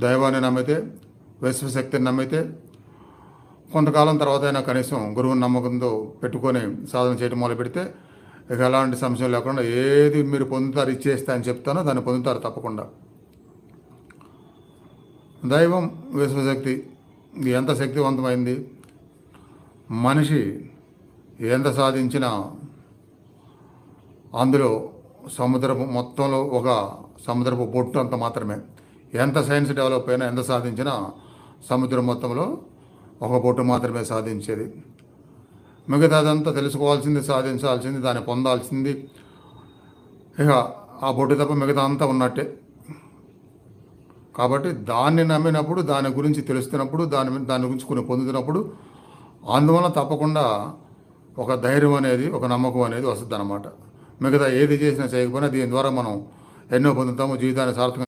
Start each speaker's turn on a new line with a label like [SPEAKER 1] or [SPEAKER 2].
[SPEAKER 1] దైవాన్ని నమ్మితే, విశ్వశక్తిని నమ్మితే, కొంతకాలం తర్వాత అయినా కనీసం గురువుని నమ్మకంతో పెట్టుకొని సాధన చేయడం మొదలు పెడితే ఇక ఎలాంటి సమస్యలు లేకుండా ఏది మీరు పొందుతారు, ఇచ్చేస్తా అని చెప్తానో దాన్ని పొందుతారు తప్పకుండా. దైవం, విశ్వశక్తి ఎంత శక్తివంతమైంది. మనిషి ఎంత సాధించినా అందులో సముద్రపు మొత్తంలో ఒక సముద్రపు బొట్టు అంత మాత్రమే. ఎంత సైన్స్ డెవలప్ అయినా, ఎంత సాధించినా సముద్రం మొత్తంలో ఒక బొట్టు మాత్రమే సాధించేది. మిగతాదంతా తెలుసుకోవాల్సింది, సాధించాల్సింది, దాన్ని పొందాల్సింది ఇక ఆ బొట్టు తప్ప మిగతా అంతా ఉన్నట్టే. కాబట్టి దాన్ని నమ్మినప్పుడు, దాని గురించి తెలుస్తున్నప్పుడు, దాని గురించి కొన్ని పొందుతున్నప్పుడు అందువల్ల తప్పకుండా ఒక ధైర్యం అనేది, ఒక నమ్మకం అనేది వస్తుంది అన్నమాట. మిగతా ఏది చేసినా చేయకపోయినా దీని ద్వారా మనం ఎన్నో పొందుతాము, జీవితాన్ని సార్థకంగా